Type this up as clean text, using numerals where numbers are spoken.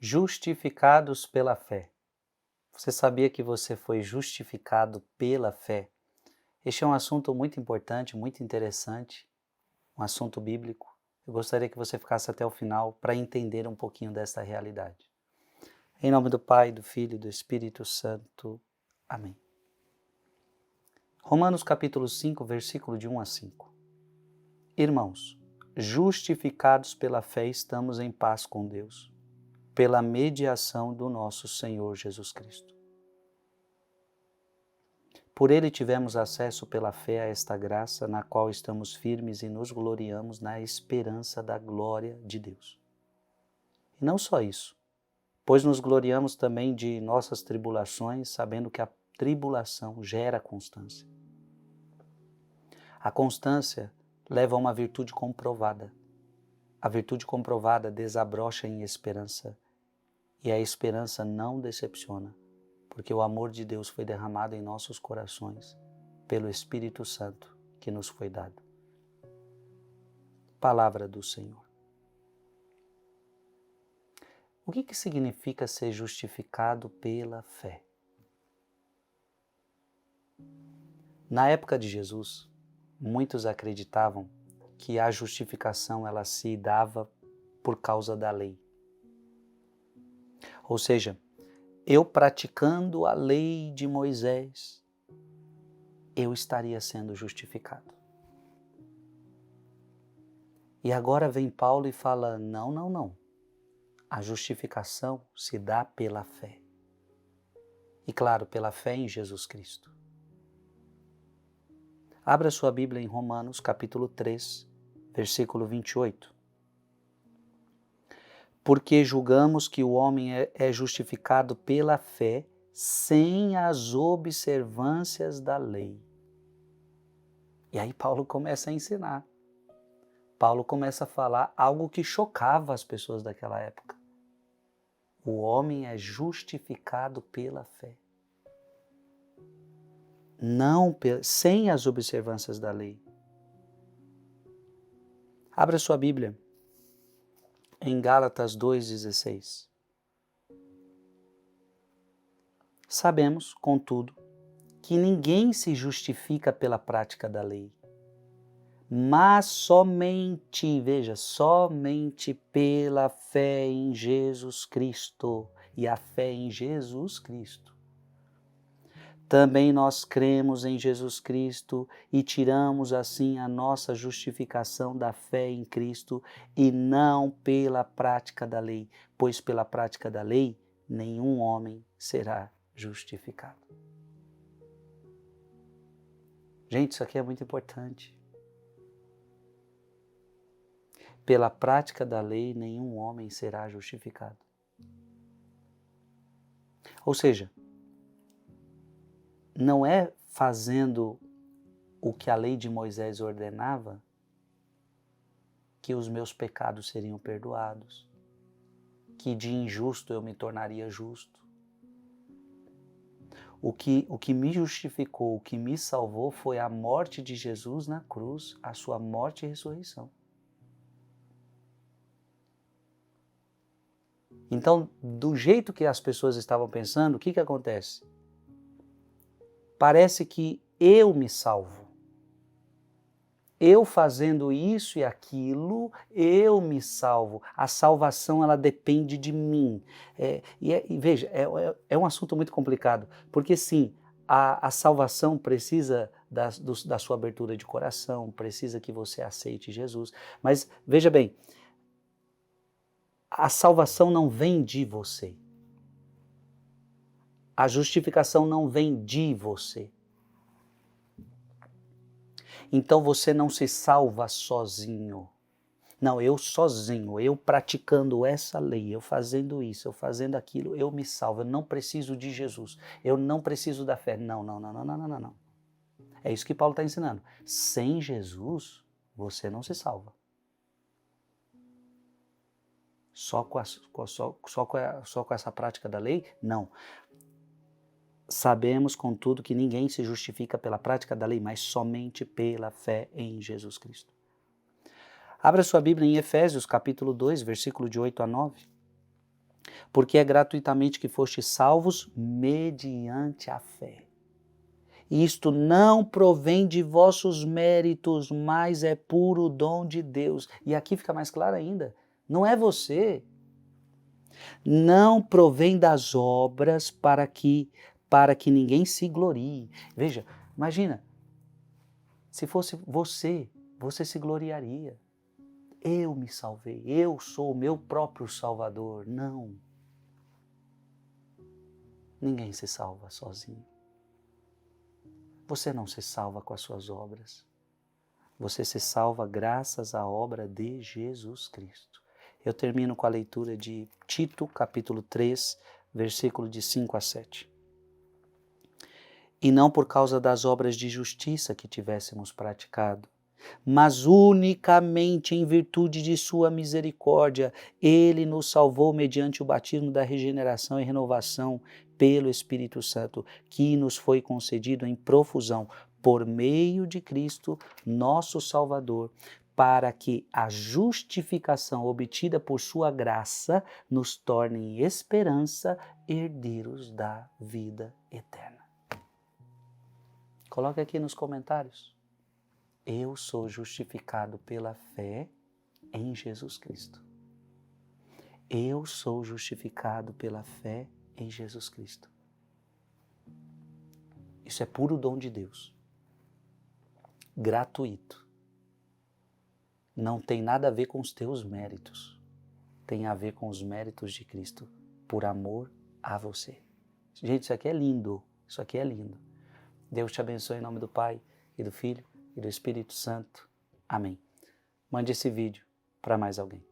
Justificados pela fé. Você sabia que você foi justificado pela fé? Este é um assunto muito importante, muito interessante, um assunto bíblico. Eu gostaria que você ficasse até o final para entender um pouquinho dessa realidade. Em nome do Pai, do Filho e do Espírito Santo. Amém. Romanos capítulo 5, versículo de 1 a 5. Irmãos, justificados pela fé estamos em paz com Deus, pela mediação do nosso Senhor Jesus Cristo. Por ele tivemos acesso pela fé a esta graça, na qual estamos firmes e nos gloriamos na esperança da glória de Deus. E não só isso, pois nos gloriamos também de nossas tribulações, sabendo que a tribulação gera constância. A constância leva a uma virtude comprovada. A virtude comprovada desabrocha em esperança, e a esperança não decepciona, porque o amor de Deus foi derramado em nossos corações pelo Espírito Santo que nos foi dado. Palavra do Senhor. O que significa ser justificado pela fé? Na época de Jesus, muitos acreditavam que a justificação ela se dava por causa da lei. Ou seja, eu praticando a lei de Moisés, eu estaria sendo justificado. E agora vem Paulo e fala, não. A justificação se dá pela fé. E claro, pela fé em Jesus Cristo. Abra sua Bíblia em Romanos capítulo 3, versículo 28. Porque julgamos que o homem é justificado pela fé sem as observâncias da lei. E aí Paulo começa a ensinar. Paulo começa a falar algo que chocava as pessoas daquela época. O homem é justificado pela fé. Não sem as observâncias da lei. Abra sua Bíblia em Gálatas 2,16. Sabemos, contudo, que ninguém se justifica pela prática da lei, mas somente pela fé em Jesus Cristo. E a fé em Jesus Cristo. Também nós cremos em Jesus Cristo e tiramos assim a nossa justificação da fé em Cristo e não pela prática da lei, pois pela prática da lei nenhum homem será justificado. Gente, isso aqui é muito importante. Pela prática da lei nenhum homem será justificado. Ou seja, não é fazendo o que a lei de Moisés ordenava que os meus pecados seriam perdoados, que de injusto eu me tornaria justo. O que me justificou, o que me salvou foi a morte de Jesus na cruz, a sua morte e ressurreição. Então, do jeito que as pessoas estavam pensando, o que acontece? Parece que eu me salvo. Eu fazendo isso e aquilo, eu me salvo. A salvação, ela depende de mim. Veja, é um assunto muito complicado, porque sim, a salvação precisa da sua abertura de coração, precisa que você aceite Jesus. Mas veja bem, a salvação não vem de você. A justificação não vem de você. Então você não se salva sozinho. Não, eu sozinho, eu praticando essa lei, eu fazendo isso, eu fazendo aquilo, eu me salvo. Eu não preciso de Jesus, eu não preciso da fé. Não. É isso que Paulo está ensinando. Sem Jesus, você não se salva. Só com essa prática da lei? Não. Sabemos, contudo, que ninguém se justifica pela prática da lei, mas somente pela fé em Jesus Cristo. Abra sua Bíblia em Efésios, capítulo 2, versículo de 8 a 9. Porque é gratuitamente que fostes salvos mediante a fé. Isto não provém de vossos méritos, mas é puro dom de Deus. E aqui fica mais claro ainda, não é você. Não provém das obras para que ninguém se glorie. Veja, imagina, se fosse você, você se gloriaria. Eu me salvei, eu sou o meu próprio Salvador. Não. Ninguém se salva sozinho. Você não se salva com as suas obras. Você se salva graças à obra de Jesus Cristo. Eu termino com a leitura de Tito, capítulo 3, versículo de 5 a 7. E não por causa das obras de justiça que tivéssemos praticado, mas unicamente em virtude de sua misericórdia, Ele nos salvou mediante o batismo da regeneração e renovação pelo Espírito Santo, que nos foi concedido em profusão, por meio de Cristo, nosso Salvador, para que a justificação obtida por sua graça nos torne em esperança herdeiros da vida eterna. Coloque aqui nos comentários. Eu sou justificado pela fé em Jesus Cristo. Eu sou justificado pela fé em Jesus Cristo. Isso é puro dom de Deus. Gratuito. Não tem nada a ver com os teus méritos. Tem a ver com os méritos de Cristo, por amor a você. Gente, isso aqui é lindo. Isso aqui é lindo. Deus te abençoe em nome do Pai, e do Filho, e do Espírito Santo. Amém. Mande esse vídeo para mais alguém.